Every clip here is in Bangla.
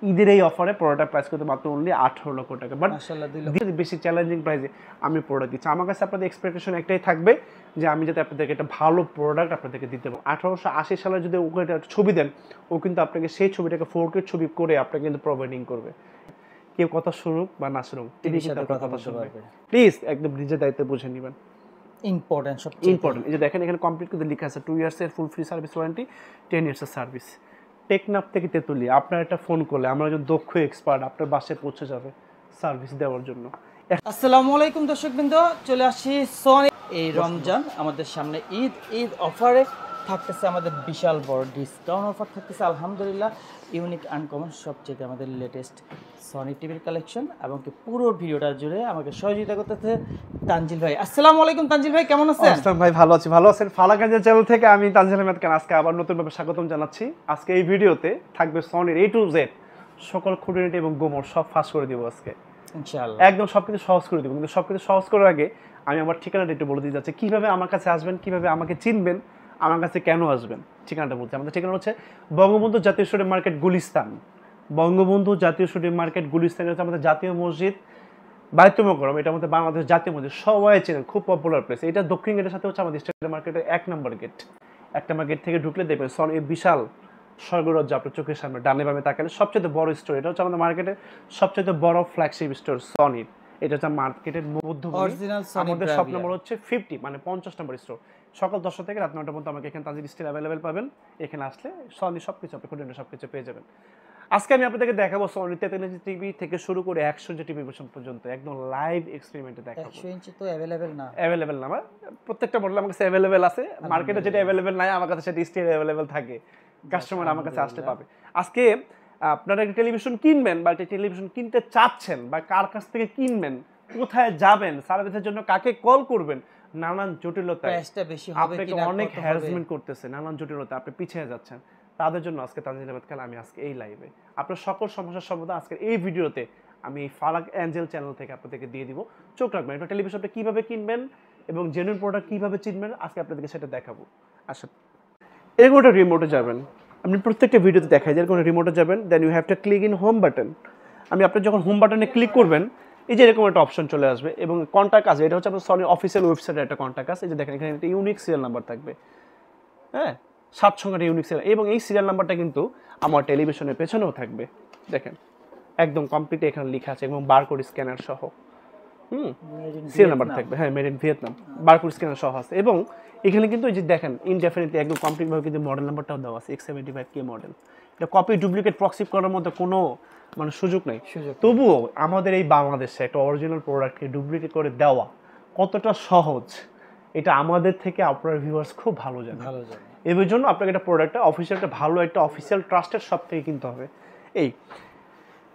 ঈদের এই অফারে প্রোডাক্টটা প্রাইস করতে মাত্র অনলি 18 লক্ষ টাকা। বাট বেশি চ্যালেঞ্জিং প্রাইসে আমি প্রোডাক্ট দিচ্ছি। আমার কাছে আপনাদের এক্সপেকটেশন একটাই থাকবে যে আমি যাতে আপনাদেরকে একটা ভালো প্রোডাক্ট আপনাদেরকে দিতে পারবো। 1880 সালে যদি ওকে একটা ছবি দেন, ও কিন্তু আপনাকে সেই ছবিটাকে 4K ছবি করে আপনাকে কিন্তু প্রোভাইডিং করবে। কেউ কথা শুনুক বা না শুনুক, তিনি কিন্তু আপনার কথা শুনবে। প্লিজ একদম নিজের দায়িত্বে বুঝে নেবেন। ইম্পর্টেন্ট, সবচেয়ে ইম্পর্টেন্ট। এই যে দেখেন এখানে কমপ্লিট কিন্তু লেখা আছে 2 ইয়ার্সের ফুল ফ্রি সার্ভিস ওয়ারেন্টি, 10 ইয়ার্সের সার্ভিস। টেকনাফ থেকে তেতুলিয়া আপনার একটা ফোন করলে আমরা একজন দক্ষ এক্সপার্ট আপনার বাসায় পৌঁছে যাবে সার্ভিস দেওয়ার জন্য। আসসালামু আলাইকুম দর্শকবৃন্দ, চলে আসি সনি। এই রমজান আমাদের সামনে ঈদ অফারে থাকতেছে আমাদের বিশাল বড় ডিসকাউন্ট অফার থাকতেছে আলহামদুলিল্লাহ। ইউনিক আনকমন সবচেয়ে আমাদের লেটেস্ট সনি টিভির কালেকশন এবং কি পুরো ভিডিওটা জুড়ে আমাকে সহযোগিতা করতেছে তানজিল ভাই। আসসালামু আলাইকুম তানজিল ভাই, কেমন আছেন? আসসালাম ভাই, ভালো আছি। ভালো আছেন? ফালাকাঞ্জা চ্যানেল থেকে আমি তানজিল আহমেদ খান আজকে আবার নতুনভাবে স্বাগতম জানাচ্ছি। আজকে এই ভিডিওতে থাকবে সনির A to Z সকল খুঁটিনাটি এবং গোমর সব ফাঁস করে দিব আজকে ইনশাআল্লাহ। একদম সবকিছু সহজ করে দিব। কিন্তু সবকিছু সহজ করার আগে আমি আমার ঠিকানাটা একটু বলে দিতে যাচ্ছি, কিভাবে আমার কাছে আসবেন, কিভাবে আমাকে চিনবেন, আমার কাছে কেন আসবেন। ঠিকানাটা বলছি, আমাদের ঠিকানা হচ্ছে বঙ্গবন্ধু জাতীয় স্টেডিয়াম মার্কেট গুলিস্তান। বঙ্গবন্ধু জাতীয় স্টেডিয়াম মার্কেট গুলিস্তান হচ্ছে আমাদের জাতীয় মসজিদ, বায়তুল মোকাররম। এটা আমাদের বাংলাদেশের জাতীয় মসজিদ, সবাই চেনেন, খুব পপুলার প্লেস। এটা দক্ষিণ গেটের সাথে হচ্ছে আমাদের স্টেডিয়াম মার্কেটের 1 নম্বর গেট। 1 নম্বর গেট থেকে ঢুকলে দেখবেন সনি বিশাল স্বর্গরাজ্য আপনার চোখের সামনে ডানে বামে তাকালে সবচেয়ে বড় স্টোর। এটা হচ্ছে আমাদের মার্কেটের সবচেয়ে বড় ফ্ল্যাগশিপ স্টোর সনির। এটা হচ্ছে মার্কেটের মধ্যভাগে। আমাদের শপ নম্বর হচ্ছে 50, মানে 50 নম্বর স্টোর। সকাল 10টা থেকে রাত 9টা পর্যন্ত আমাকে এখানে তানজিল স্টিল অ্যাভেলেবেল পাবেন। এখানে আসলে সনি সবকিছু আপনি খুঁটিনাটি সবকিছু পেয়ে যাবেন। আজকে আমি আপনাদেরকে দেখাবো সনি 43 টিভি থেকে শুরু করে 100 ইঞ্চি টিভি পর্যন্ত একদম লাইভ এক্সপেরিমেন্টে দেখাবো। 100 ইঞ্চি তো অ্যাভেলেবেল না, অ্যাভেলেবেল না, প্রত্যেকটা মডেল আমার কাছে অ্যাভেলেবেল আছে। মার্কেটে যেটা অ্যাভেলেবেল নাই আমার কাছে সেটা স্টিল অ্যাভেলেবেল থাকে। কাস্টমার আমার কাছে আসতে পাবে। আজকে আপনারা একটা টেলিভিশন কিনবেন বা একটা টেলিভিশন কিনতে চাচ্ছেন বা কার কাছ থেকে কিনবেন, কোথায় যাবেন, সার্ভিসের জন্য কাকে কল করবেন, নানান জটিলতা, আপনাকে অনেক হ্যারাসমেন্ট করতেছে, নানান জটিলতা, আপনি পিছিয়ে যাচ্ছেন, তাদের জন্য আজকে তানজিল আহমেদ খান আমি আজকে এই লাইভে আপনার সকল সমস্যার সমাধান আজকে এই ভিডিওতে আমি ফালাক এঞ্জেল চ্যানেল থেকে আপনাদেরকে দিয়ে দিব। চোখ রাখবেন, একটা টেলিভিশনটা কীভাবে কিনবেন এবং জেনুইন প্রোডাক্ট কীভাবে চিনবেন আজকে আপনাদেরকে সেটা দেখাবো। আসলে এরকম একটা রিমোটে যাবেন, আপনি প্রত্যেকটা ভিডিওতে দেখায় যে এরকম রিমোটে যাবেন, then you have to click in home button. আপনি যখন হোম বাটনে ক্লিক করবেন এই যে এরকম একটা অপশন চলে আসবে এবং কন্ট্যাক্ট আসবে। এটা হচ্ছে আপনার সনি অফিসিয়াল ওয়েবসাইটের একটা কন্ট্যাক্ট আছে। এই যে দেখেন এখানে একটা ইউনিক সিরিয়াল নাম্বার থাকবে, হ্যাঁ 7 সংখ্যার ইউনিক সিরিয়াল, এবং এই সিরিয়াল নাম্বারটা কিন্তু আমার টেলিভিশনের পেছনেও থাকবে। দেখেন একদম কমপ্লিট এখানে লেখা আছে এবং বারকোড স্ক্যানার সহ সিরিয়াল নাম্বার থাকবে। হ্যাঁ, made in Vietnam, barcode scanner সহ আছে। এবং এখানে কিন্তু এই যে দেখেন ইনডেফিনিটলি একদম কমপ্লিটভাবে কিন্তু মডেল নাম্বারটাও দেওয়া আছে, X75K মডেল। এটা কপি ডুপ্লিকেট প্রক্সি করার মতো কোনো মানে সুযোগ নেই। তবুও আমাদের এই বাংলাদেশে একটা অরিজিনাল প্রোডাক্টকে ডুপ্লিকেট করে দেওয়া কতটা সহজ এটা আমাদের থেকে আপনার ভিউয়ার্স খুব ভালো জানে। এর জন্য আপনাকে একটা প্রোডাক্টটা অফিসিয়াল, একটা ভালো একটা অফিসিয়াল ট্রাস্টেড শপ থেকে কিনতে হবে।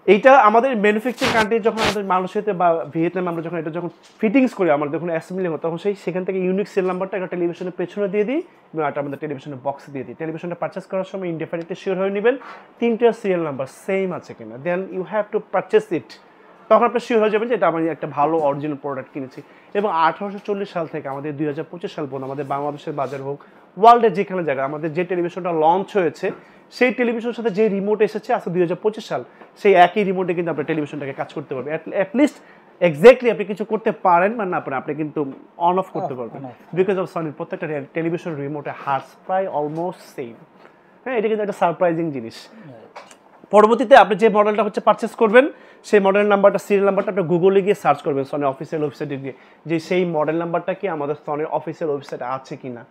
এইটা আমাদের ম্যানুফ্যাকচারিং কান্ট্রি যখন আমাদের মালয়েশিয়াতে বা ভিয়েতনামে আমরা যখন এটা যখন ফিটিংস করি, আমরা যখন অ্যাসেম্বলি হয়, তখন সেখান থেকে ইউনিক সেল নাম্বারটা একটা টেলিভিশনের পেছনে দিয়ে দিই এবং একটা আমাদের টেলিভিশনের বক্সে দিয়ে দিই। টেলিভিশনটা পারচেস করার সময় ইনডেফিনিটলি শিওর হয়ে নেবেন 3টা সিরিয়াল নাম্বার সেম আছে কিনা, then you have to purchase it. তখন আপনি শিওর হয়ে যাবেন যে এটা আমি একটা ভালো অরিজিনাল প্রোডাক্ট কিনেছি। এবং 1840 সাল থেকে আমাদের 2025 সাল পর্যন্ত আমাদের বাংলাদেশের বাজার হোক, ওয়ার্ল্ডের যেখানে জায়গায় আমাদের যে টেলিভিশনটা লঞ্চ হয়েছে সেই টেলিভিশনের সাথে যে রিমোট এসেছে আজকে 2025 সাল, সেই একই রিমোটে কিন্তু আপনার টেলিভিশনটাকে কাজ করতে পারবে। অ্যাটলিস্ট এক্স্যাক্টলি আপনি কিছু করতে পারেন বা না পারেন, আপনি কিন্তু অন অফ করতে পারবেন বিকজ অফ সনির প্রত্যেকটা টেলিভিশন রিমোটে হার্স প্রায় অলমোস্ট সেম। হ্যাঁ, এটা কিন্তু একটা সারপ্রাইজিং জিনিস। পরবর্তীতে আপনি যে মডেলটা হচ্ছে পারচেস করবেন সেই মডেলের নাম্বারটা, সিরিয়াল নাম্বারটা আপনি গুগলে গিয়ে সার্চ করবেন সনি অফিসিয়াল ওয়েবসাইটে গিয়ে যে সেই মডেল নাম্বারটা কি আমাদের সনির অফিসিয়াল ওয়েবসাইটে আছে কি না,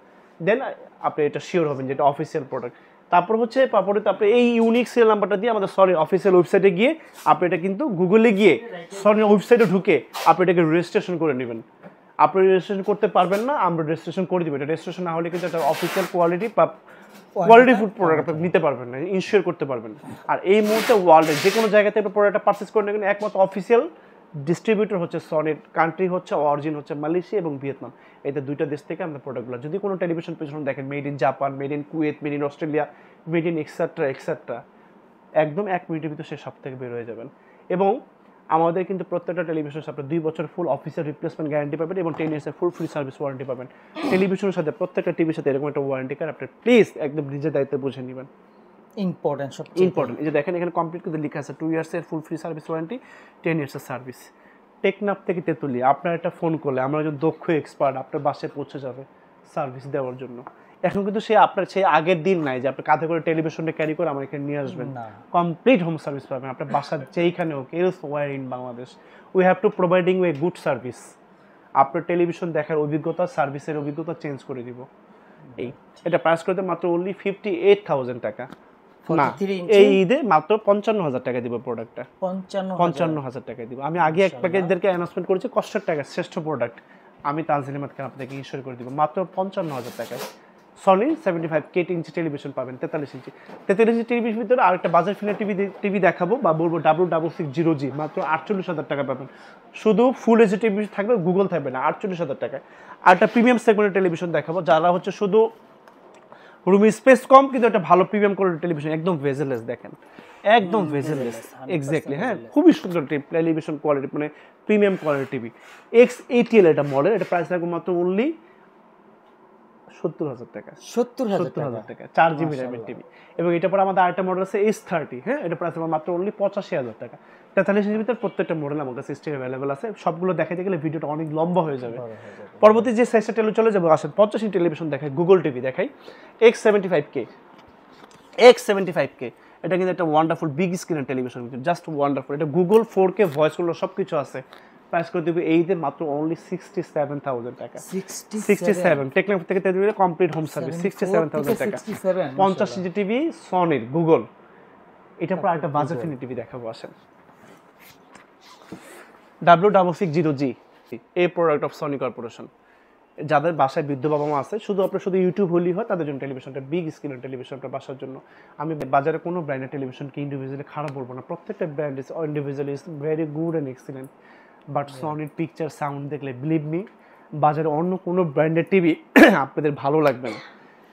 দেন আপনি এটা শিওর হবেন যে এটা অফিসিয়াল প্রোডাক্ট। তারপর হচ্ছে পরবর্তীতে আপনি এই ইউনিক সিরিয়াল নাম্বারটা দিয়ে আমাদের সনির অফিসিয়াল ওয়েবসাইটে গিয়ে আপনি এটা কিন্তু গুগলে গিয়ে সনির ওয়েবসাইটে ঢুকে আপনি এটাকে রেজিস্ট্রেশন করে নেবেন। আপনি রেজিস্ট্রেশন করতে পারবেন না, আমরা রেজিস্ট্রেশন করে দেবো। এটা রেজিস্ট্রেশন না হলে কিন্তু একটা অফিসিয়াল কোয়ালিটি বা কোয়ালিটি ফুড প্রোডাক্ট আপনি নিতে পারবেন না, ইনশিওর করতে পারবেন। আর এই মুহূর্তে ওয়ার্ল্ডের যে কোনো জায়গাতে আপনি প্রোডাক্টটা পারচেস করে নেবেন, একমাত্র অফিসিয়াল ডিস্ট্রিবিউটর হচ্ছে সনির, কান্ট্রি হচ্ছে অরিজিন হচ্ছে মালয়েশিয়া এবং ভিয়েতনাম। এতে 2টা দেশ থেকে আমরা প্রোডাক্টগুলো, যদি কোনো টেলিভিশন পেছনে দেখেন made in Japan, made in Kuwait, made in Australia, made in etcetera, একদম 1 মিনিটের ভিতরে সে সব থেকে বের হয়ে যাবেন। এবং আমাদের কিন্তু প্রত্যেকটা টেলিভিশনের সাথে 2 বছর ফুল অফিসিয়াল রিপ্লেসমেন্ট গ্যারান্টি পাবেন এবং 10 ইয়ার্সের ফুল ফ্রি সার্ভিস ওয়ারেন্টি পাবেন। টেলিভিশনের সাথে প্রত্যেকটা টিভির সাথে এরকম একটা ওয়ারেন্টি কার্ড আপনি প্লিজ একদম নিজের দায়িত্বে বুঝে নেবেন। ইম্পর্টেন্ট সবচেয়ে ইম্পর্টেন্ট। এই যে দেখেন এখানে কমপ্লিট করে লেখা আছে 2 ইয়ার্সের ফুল ফ্রি সার্ভিস ওয়ারেন্টি, 10 ইয়ার্সের সার্ভিস। টেকনাফ থেকে তেতুলিয়া আপনার একটা ফোন করলে আমরা একজন দক্ষ এক্সপার্ট আপনার বাসায় পৌঁছে যাবে সার্ভিস দেওয়ার জন্য। এখন কিন্তু সে আপনার সেই আগের দিন নাই যে আপনি কাঁধে করে টেলিভিশনটা ক্যারি করে আমার এখানে নিয়ে আসবেন। কমপ্লিট হোম সার্ভিস পাবেন আপনার বাসার যেইখানে হোক, elsewhere in Bangladesh. We have to providing a good service. আপনার টেলিভিশন দেখার অভিজ্ঞতা, সার্ভিসের অভিজ্ঞতা চেঞ্জ করে দিব। এই এটা প্রাইস করতে মাত্র অনলি 58,000 টাকা। না, এই ঈদে মাত্র 55,000 টাকা দিব প্রোডাক্টটা। 55,000 টাকা দিব। আমি আগে এক প্যাকেজদেরকে অ্যানাউন্সমেন্ট করেছি কষ্টের টাকা শ্রেষ্ঠ প্রোডাক্ট। আমি তানজিল আহমেদ খান আপনাদেরকে ইনশিওর করে দিব মাত্র 55,000 টাকায়। সনি 75K ইঞ্চি টেলিভিশন পাবেন, 43 ইঞ্চি। 43 ইঞ্চি টিভির ভিতরে আরেকটা বাজার ফিল্টার টিভি দেখাবো বা বলবো W660G, মাত্র 48,000 টাকা পাবেন। শুধু ফুল এইচডি টিভি থাকবে, গুগল থাকবে না, 48,000 টাকায়। আর একটা প্রিমিয়াম সেগমেন্টের টেলিভিশন দেখাবো যারা হচ্ছে শুধু রুমে স্পেস কম কিন্তু একটা ভালো প্রিমিয়াম কোয়ালিটির টেলিভিশন, একদম ভেজেলেস। দেখেন একদম ভেজেলেস, এক্স্যাক্টলি। হ্যাঁ, খুবই সুন্দর টেলিভিশন কোয়ালিটি, মানে প্রিমিয়াম কোয়ালিটির টিভি। X80L এটা মডেল, এটা প্রাইস থাকবে মাত্র অনলি 70,000 টাকা। 70,000 টাকা 4GB র্যামের টিভি। এবং এটা পরে আমাদের আরেকটা মডেল আছে S30। হ্যাঁ, এটা প্রাইস মাত্র অনলি 85,000 টাকা। 43 ইঞ্চির ভিতরে প্রত্যেকটা মডেল আমার কাছে স্টিল অ্যাভেলেবল আছে। সবগুলো দেখাতে গেলে ভিডিওটা অনেক লম্বা হয়ে যাবে। পরবর্তী যে সাইজটা চলে যাবো, আসেন 50 ইঞ্চি টেলিভিশন দেখাই, গুগল টিভি দেখাই। X75K এটা কিন্তু একটা ওয়ান্ডারফুল বিগ স্ক্রিনের টেলিভিশন, জাস্ট ওয়ান্ডারফুল। এটা গুগল 4K ভয়েস গুলো সবকিছু আছে। প্রাইস করে দেবে এই ঈদের মাত্র অনলি 67,000 টাকা। 67 টেকনাফ থেকে তেতুলিয়া কমপ্লিট হোম সার্ভিস, 67,000 টাকা। 50 ইঞ্চি টিভি সনির গুগল। এটা পর একটা বাজার ফিনি টিভি দেখাবো, আসেন। W660G, এই প্রোডাক্ট অফ সনি কর্পোরেশন। যাদের বাসায় বৃদ্ধ বাবা মা আছে, শুধু ইউটিউব হলেই হয়, তাদের জন্য টেলিভিশনটা বিগ স্ক্রিনের টেলিভিশনটা বাসার জন্য। আমি বাজারে কোনো ব্র্যান্ডের টেলিভিশনকে ইন্ডিভিজুয়ালি খারাপ বলবো না, প্রত্যেকটা brand is individually is very good and excellent. But সনির পিকচার সাউন্ড দেখলে বিলিভ মি, বাজারে অন্য কোনো ব্র্যান্ডের টিভি আপনাদের ভালো লাগবে না।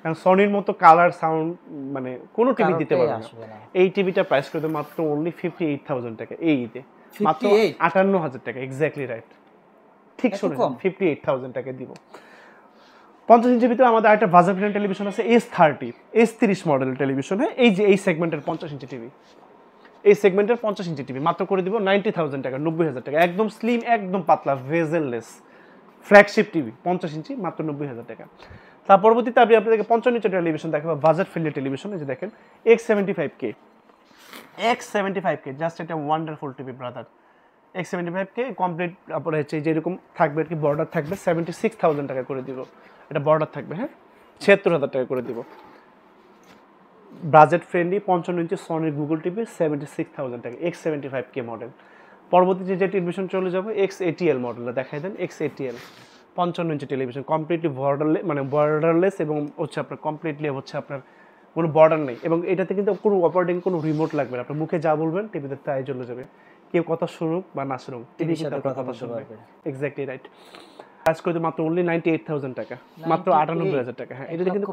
কারণ সনির মতো কালার সাউন্ড মানে কোনো টিভি দিতে পারবে না। এই টিভিটা প্রাইস করে মাত্র অনলি 58,000 টাকা এই ঈদে, মাত্র 58,000 টাকা। এক্স্যাক্টলি রাইট, ঠিক শুনেছেন, 58,000 টাকা দিব। 50 ইঞ্চির ভিতরে আমাদের একটা বাজার ফিল্টার টেলিভিশন আছে S30 মডেলের টেলিভিশন। হ্যাঁ, এই যে এই সেগমেন্টের 50 ইঞ্চি টিভি, এই সেগমেন্টের 50 ইঞ্চি টিভি মাত্র করে দিব 90,000 টাকা, 90,000 টাকা। একদম স্লিম, একদম পাতলা, ভেজেললেস ফ্ল্যাগশিপ টিভি 50 ইঞ্চি মাত্র 90,000 টাকা। তার পরবর্তীতে আমি আপনাদেরকে 55 ইঞ্চি টেলিভিশন দেখাবো, বাজার ফিল্টার টেলিভিশন। এই যে দেখেন X75K জাস্ট একটা wonderful TV brother. X75K complete আপনার হচ্ছে যেরকম থাকবে আর কি, বর্ডার থাকবে 76,000 টাকা করে দিব। এটা বর্ডার থাকবে, হ্যাঁ, 76,000 টাকা করে দিব। বাজেট ফ্রেন্ডলি 55 ইঞ্চি সনির গুগল টিভি 76,000 টাকা, X75K মডেল। পরবর্তীতে যে টেলিভিশন চলে যাবো X80L মডেলটা দেখাই দেন। X80L 55 ইঞ্চি টেলিভিশন, কমপ্লিটলি বর্ডারলেস এবং হচ্ছে আপনার কমপ্লিটলি হচ্ছে আপনার কোনো বর্ডার নেই। এবং এটাতে কিন্তু কোনো অপারেটিং কোনো রিমোট লাগবে না, আপনার মুখে যা বলবেন টিভিতে তাই চলে যাবে। কেউ কথা শুনুক বা না শুনুক, টিভির সাথে কথা শুনবে। Exactly right. প্রাইস করে মাত্র অনলি 98,000 টাকা, মাত্র 98,000 টাকা। হ্যাঁ, এটাতে কিন্তু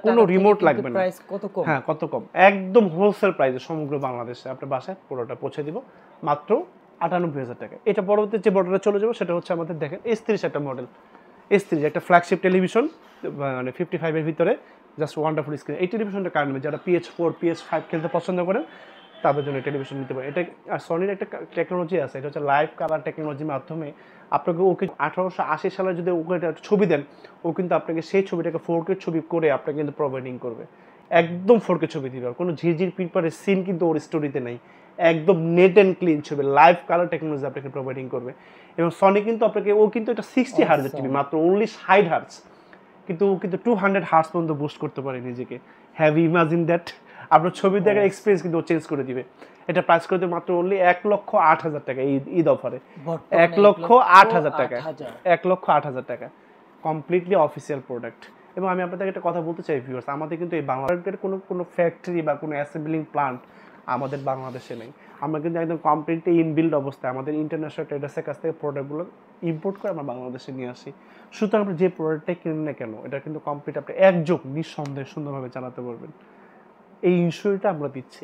কোনো রিমোট লাগবে না। প্রাইস কত কম? হ্যাঁ, কত কম, একদম হোলসেল প্রাইসে সমগ্র বাংলাদেশে আপনার বাসায় পুরোটা পৌঁছে দিব মাত্র 98,000 টাকা। এটা পরবর্তী যে মডেলে চলে যাবো সেটা হচ্ছে আমাদের দেখেন S30 একটা মডেল। S30 একটা ফ্ল্যাগশিপ টেলিভিশন, মানে 55 এর ভিতরে, জাস্ট ওয়ান্ডারফুল স্ক্রিন। এই টেলিভিশনটা কারণে যারা PS4 PS5 খেলতে পছন্দ করেন তাদের জন্য টেলিভিশন নিতে পারে। এটা সনির একটা টেকনোলজি আছে, এটা হচ্ছে লাইভ কালার টেকনোলজির মাধ্যমে আপনাকে ওকে 1880 সালে যদি ওকে একটা ছবি দেন, ও কিন্তু আপনাকে সেই ছবিটাকে 4K ছবি করে আপনাকে কিন্তু প্রোভাইডিং করবে। একদম 4K ছবি দিবে, কোনো ঝিরঝির পিরপারের সিন কিন্তু ওর স্টোরিতে নেই। একদম নেট অ্যান্ড ক্লিন ছবি, লাইভ কালার টেকনোলজি আপনাকে প্রোভাইডিং করবে। এবং সনি কিন্তু আপনাকে, ও কিন্তু এটা 60 হার্টজের টিভি, মাত্র অনলি 60 হার্টজ, কিন্তু ও কিন্তু 200 হার্টজ পর্যন্ত বুস্ট করতে পারে নিজেকে। Have you imagine that? আপনার ছবি দেখার এক্সপিরিয়েন্স কিন্তু ও চেঞ্জ করে দিবে। এটা প্রাইস করে মাত্র অনলি 1,08,000 টাকা ঈদ অফারে। 1,08,000 টাকা, 1,08,000 টাকা, কমপ্লিটলি অফিসিয়াল প্রোডাক্ট। এবং আমি আপনাদের একটা কথা বলতে চাই ভিউয়ার্স, আমাদের কিন্তু এই বাংলাদেশের কোনো ফ্যাক্টরি বা কোনো অ্যাসেম্বলিং প্লান্ট আমাদের বাংলাদেশে নেই। আমরা কিন্তু একদম কমপ্লিটলি ইনবিল্ড অবস্থায় আমাদের ইন্টারন্যাশনাল ট্রেডার্সের কাছ থেকে প্রোডাক্টগুলো ইম্পোর্ট করে আমরা বাংলাদেশে নিয়ে আসি। সুতরাং আপনি যে প্রোডাক্টটাই কিনেন না কেন, এটা কিন্তু কমপ্লিট আপনি একযোগ নিঃসন্দেহে সুন্দরভাবে চালাতে পারবেন। এই ইনস্যুরেন্সটা আমরা দিচ্ছি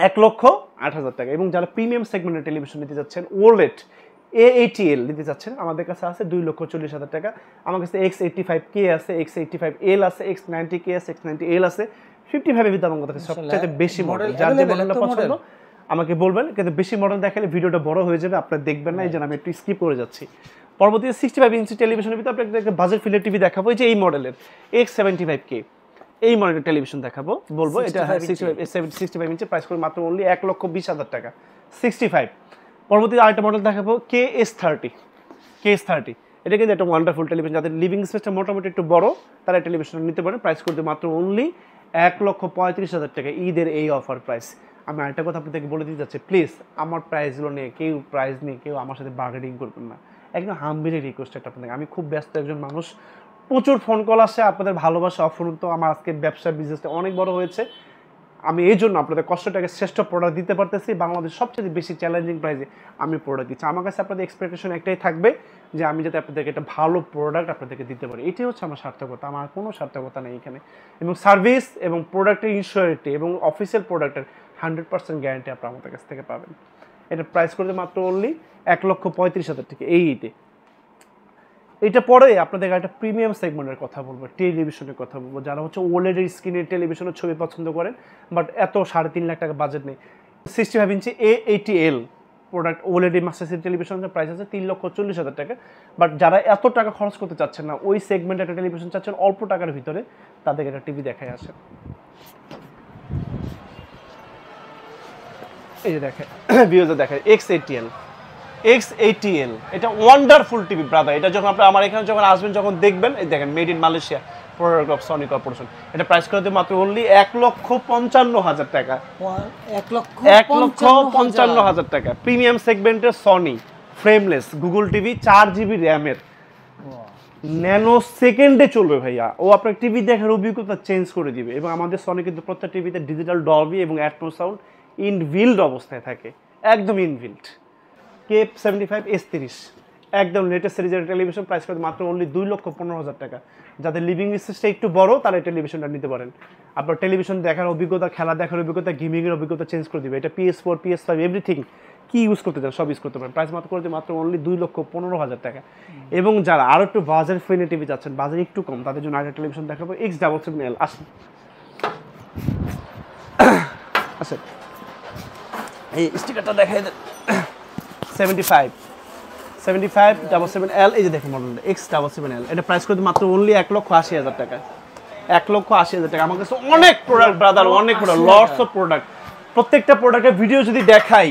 1,08,000 টাকা। এবং যারা প্রিমিয়াম সেগমেন্টের টেলিভিশন নিতে যাচ্ছেন, ওলেড A80L নিতে চাচ্ছেন, আমাদের কাছে আছে 2,40,000 টাকা। আমার কাছে X85K আছে, X85L আছে, X90K আছে, X90L আছে। 55 এর ভিতরে আমার কাছে সবচেয়ে বেশি মডেল, যার যে মডেলটা পছন্দ আমাকে বলবেন, কিন্তু বেশি মডেল দেখালে ভিডিওটা বড় হয়ে যাবে, আপনারা দেখবেন না, এই জন্য আমি একটু স্কিপ করে যাচ্ছি। পরবর্তীতে 65 ইঞ্চি টেলিভিশনের ভিতরে আপনাকে বাজেট ফিল্টার টিভি দেখাবো, এই যে এই মডেলের X75K এই মডেলের টেলিভিশন দেখাবো, বলবো এটা 65 ইঞ্চি, প্রাইস করে মাত্র অনলি 1,20,000 টাকা 65। পরবর্তীতে আরেকটা মডেল দেখাবো KS30। এটা কিন্তু একটা ওয়ান্ডারফুল টেলিভিশন, যাদের লিভিং স্পেসটা মোটামুটি একটু বড় তারা টেলিভিশনটা নিতে পারেন, প্রাইস করতে মাত্র অনলি 1,35,000 টাকা, ঈদের এই অফার প্রাইস। আমি আরেকটা কথা আপনাদেরকে বলে দিতে চাচ্ছি, প্লিজ আমার প্রাইসগুলো নিয়ে কেউ আমার সাথে বার্গেনিং করবেন না, একদম হাম্বিলি রিকোয়েস্ট একটা আপনাদের। আমি খুব ব্যস্ত একজন মানুষ, প্রচুর ফোন কল আসে, আপনাদের ভালোবাসা অফুরন্ত, আমার আজকে ব্যবসা বিজনেসটা অনেক বড় হয়েছে, আমি এই জন্য আপনাদের কষ্টটাকে শ্রেষ্ঠ প্রোডাক্ট দিতে পারতেছি, বাংলাদেশ সবচেয়ে বেশি চ্যালেঞ্জিং প্রাইসে আমি প্রোডাক্ট দিচ্ছি। আমার কাছে আপনাদের এক্সপেকটেশন একটাই থাকবে যে আমি যাতে আপনাদেরকে একটা ভালো প্রোডাক্ট আপনাদেরকে দিতে পারি, এটাই হচ্ছে আমার সার্থকতা, আমার কোনো সার্থকতা নেই এখানে। এবং সার্ভিস এবং প্রোডাক্টের ইনসিওরিটি এবং অফিসিয়াল প্রোডাক্টের 100% গ্যারান্টি আপনারা আমাদের কাছ থেকে পাবেন। এটা প্রাইস করতে মাত্র অনলি 1,35,000 টাকা এইতে। এটা পরে আপনাদের একটা প্রিমিয়াম সেগমেন্টের কথা বলবো, টেলিভিশনের কথা বলবো, যারা হচ্ছে ওলেডের স্ক্রিনের টেলিভিশনের ছবি পছন্দ করেন বাট এত 3.5 লাখ টাকা বাজেট নেই। 65 ইঞ্চি A80L প্রোডাক্ট ওলেডের মাস্টার সিটি টেলিভিশনের প্রাইস আছে 3,40,000 টাকা। বাট যারা এত টাকা খরচ করতে চাচ্ছেন না, ওই সেগমেন্টে একটা টেলিভিশন চাচ্ছেন অল্প টাকার ভিতরে, তাদেরকে একটা টিভি দেখায় আসে। এই যে দেখে ভিউজে দেখায় X80L, এটা ওয়ান্ডারফুল টিভি ব্রাদার। এটা যখন আপনি আমার এখানে যখন আসবেন, যখন দেখবেন, এই দেখেন made in Malaysia, product of Sony corporation. এটা প্রাইস করতে মাত্র অনলি 1,55,000 টাকা, 1,55,000 টাকা। প্রিমিয়াম সেগমেন্টের Sony frameless Google TV, 4GB র্যামের, ন্যানো সেকেন্ডে চলবে ভাইয়া, ও আপনার টিভি দেখার অভিজ্ঞতা চেঞ্জ করে দিবে। এবং আমাদের সনি কিন্তু প্রত্যেক টিভিতে ডিজিটাল ডলবি এবং অ্যাটমো সাউন্ড ইনবিল্ড অবস্থায় থাকে, একদম ইনবিল্ড। K75S30 একদম লেটেস্ট সিরিজের টেলিভিশন, প্রাইস করে মাত্র অনলি 2,15,000 টাকা। যাদের লিভিং স্পেসটা একটু বড় তারা এই টেলিভিশনটা নিতে পারেন। আপনার টেলিভিশন দেখার অভিজ্ঞতা, খেলা দেখার অভিজ্ঞতা, গেমিংয়ের অভিজ্ঞতা চেঞ্জ করে দিবে। এটা PS4 PS5 এভরিথিং কি ইউজ করতে চান সব ইউজ করতে পারেন। প্রাইস মাত্র করতে মাত্র অনলি 2,15,000 টাকা। এবং যারা আরও একটু বাজার ফ্রেন্ডলি টিভি চাচ্ছেন, বাজার একটু কম, তাদের জন্য আরেকটা টেলিভিশন দেখাবো X77L। আসুন আচ্ছা, এই স্টিকারটা দেখাই দেন। 75 এই যে দেখেন মডেলটা X77L, এটা প্রাইস করতে মাত্র অনলি 1,80,000 টাকা, 1,80,000 টাকা। আমার কাছে অনেক প্রোডাক্ট ব্রাদার, অনেক প্রোডাক্ট, লটস অফ প্রোডাক্ট। প্রত্যেকটা প্রোডাক্টের ভিডিও যদি দেখাই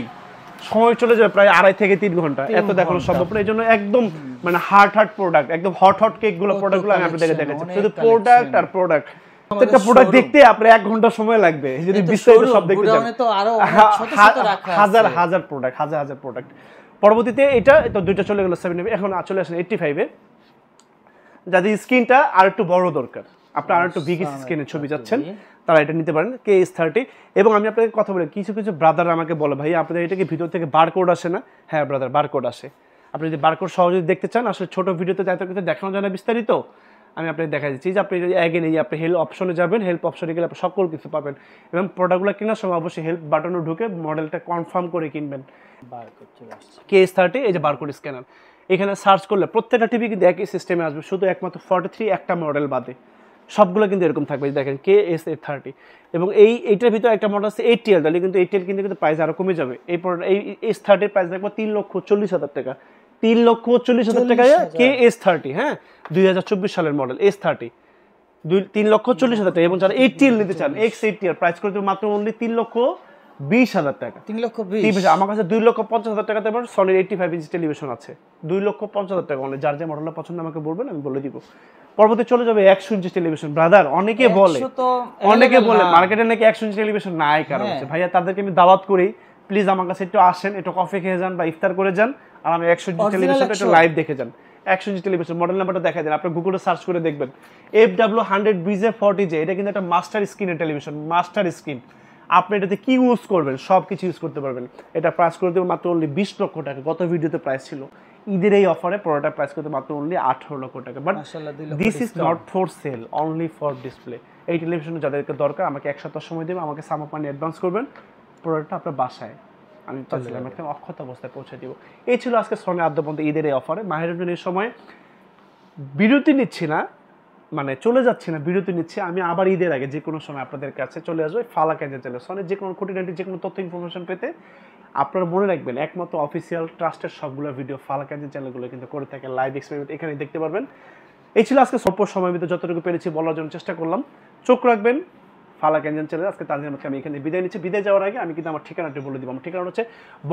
সময় চলে যাবে প্রায় 2.5 থেকে 3 ঘন্টা, এত দেখানো সম্ভব না। এই জন্য একদম মানে হার্ড প্রোডাক্ট, একদম হট কেকগুলো প্রোডাক্টগুলো আমি আপনাদেরকে দেখাচ্ছি, শুধু প্রোডাক্ট আর প্রোডাক্ট। প্রত্যেকটা প্রোডাক্ট দেখতে আপনার 1 ঘন্টা সময় লাগবে, যদি বিস্তারিত সব দেখতে চান। হাজার প্রোডাক্ট। পরবর্তীতে এটা তো দুইটা চলে গেল 70, এখন চলে আসেন 85-এ। যাদের স্ক্রিনটা আর একটু বড় দরকার, আপনার আর একটু বিগ স্ক্রিনের ছবি যাচ্ছেন, তারা এটা নিতে পারেন KS30। এবং আমি আপনাকে কথা বলি, কিছু ব্রাদার আমাকে বলে, ভাই আপনাদের এটাকে ভিতর থেকে বারকোড আসে না? হ্যাঁ ব্রাদার, বারকোড আসে। আপনি যদি বারকোড সহজে দেখতে চান, আসলে ছোট ভিডিওতে এত কিছু দেখানো যায় না বিস্তারিত, আমি আপনাকে দেখা দিচ্ছি যে আপনি অ্যাগেন এই আপনি হেল্প অপশনে যাবেন, হেল্প অপশনে গেলে আপনি সকল কিছু পাবেন। এবং প্রোডাক্টগুলো কেনার সময় অবশ্যই হেল্প বাটনে ঢুকে মডেলটা কনফার্ম করে কিনবেন। KS30 এই যে বারকোড স্ক্যানার, এখানে সার্চ করলে প্রত্যেকটা টিভি কিন্তু একই সিস্টেমে আসবে, শুধু একমাত্র 43 একটা মডেল বাদে সবগুলো কিন্তু এরকম থাকবে। দেখেন KS30। এবং এইটার ভিতরে একটা মডেল আছে 80L, তাহলে কিন্তু 80L কিন্তু প্রাইস আরও কমে যাবে। এই S30 প্রাইস দেখবো 3,40,000 টাকা, 3,40,000 টাকায় KS30। হ্যাঁ, 2024 সালের মডেল S30, 3,40,000 টাকা। এবং যারা 80L নিতে চান, X80L প্রাইস করতে মাত্র অনলি 3,20,000 টাকা। 3,20,000 আমার কাছে 2,50,000 টাকাতে আবার সনির 85 ইঞ্চি টেলিভিশন আছে, 2,50,000 টাকা অনলি। যার যে মডেলটা পছন্দ আমাকে বলবেন, আমি বলে দিব। পরবর্তী চলে যাবে 100 ইঞ্চি টেলিভিশন। ব্রাদার অনেকে বলে মার্কেটে নাকি 100 ইঞ্চি টেলিভিশন নাই, কারণ হচ্ছে ভাইয়া তাদেরকে আমি দাওয়াত করি, প্লিজ আমার কাছে একটু আসেন, একটু কফি খেয়ে যান বা ইফতার করে যান, আর আমি 100 ইঞ্চি টেলিভিশনটা একটু লাইভ দেখে যান। 100 ইঞ্চি টেলিভিশন মডেল নাম্বারটা দেখা দেন, আপনি গুগলে সার্চ করে দেখবেন FW100BJ40J। এটা কিন্তু একটা মাস্টার স্ক্রিনের টেলিভিশন, মাস্টার স্ক্রিন। আপনি এটাতে কি ইউজ করবেন সব কিছু ইউজ করতে পারবেন। এটা প্রাইস করে দেবো মাত্র অনলি 20 লক্ষ টাকা। গত ভিডিওতে প্রাইস ছিল, ঈদের এই অফারে প্রোডাক্ট প্রাইস করতে মাত্র অনলি 18 লক্ষ টাকা। But this is not for sale, only for display. এই টেলিভিশনে যাদেরকে দরকার আমাকে 1 সপ্তাহ সময় দেবেন, আমাকে সামাপানি অ্যাডভান্স করবেন, প্রোডাক্টটা আপনার বাসায় আমি চাচ্ছিলাম একটা অক্ষত অবস্থায় পৌঁছে দিব। এই ছিল আজকে সনি আদ্যপন্ত ঈদের এই অফারে। মাহের রমজানের সময় বিরতি নিচ্ছি না, মানে চলে যাচ্ছি না, বিরতি নিচ্ছি। আমি আবার ঈদের আগে যে কোনো সময় আপনাদের কাছে চলে আসবো ফালাক এজেন্ট চ্যানেল। সনির যে কোনো খুঁটিনাটি যে কোনো তথ্য ইনফরমেশন পেতে আপনারা মনে রাখবেন একমাত্র অফিসিয়াল ট্রাস্টের সবগুলো ভিডিও ফালাক এজেন্ট চ্যানেলগুলো কিন্তু করে থাকে, লাইভ এক্সপেরিমেন্ট এখানে দেখতে পারবেন। এই ছিল আজকে স্বল্প সময়ের ভিতরে যতটুকু পেরেছি বলার জন্য চেষ্টা করলাম। চোখ রাখবেন ফালাক এজেন্ট চ্যানেল। আজকে তানজিম আহমেদকে আমি এখানে বিদায় নিচ্ছি। বিদায় যাওয়ার আগে আমি কিন্তু আমার ঠিকানাটি বলে দিব। আমার ঠিকানা হচ্ছে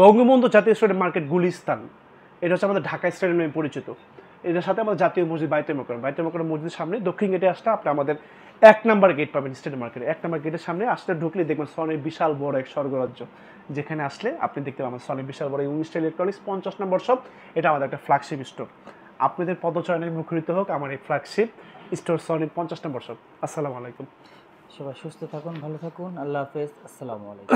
বঙ্গবন্ধু জাতীয় স্টেডিয়াম মার্কেট, গুলিস্তান। এটা হচ্ছে আমাদের ঢাকা স্টেডিয়াম নামে পরিচিত। এটার সাথে আমাদের জাতীয় মসজিদ বাইতুল মোকাররম মসজিদের সামনে দক্ষিণ গেটে আসলে আপনি আমাদের 1 নাম্বার গেট পাবেন স্টেডিয়াম মার্কেটে। 1 নাম্বার গেটের সামনে আসলে ঢুকলে দেখবেন সনির বিশাল বড় এক স্বর্গরাজ্য, যেখানে আসলে আপনি দেখতে পাবেন সনির বিশাল বড় ইউনিস্টাইল ইলেকট্রনিক্স 50 নম্বর শপ। এটা আমাদের একটা ফ্ল্যাগশিপ স্টোর। আপনাদের পদচারণে মুখরিত হোক আমার এই ফ্ল্যাগশিপ স্টোর সনির 50 নম্বর শপ। আসসালামু আলাইকুম। সবাই সুস্থ থাকুন, ভালো থাকুন, আল্লাহ হাফেজ, আসসালামু আলাইকুম।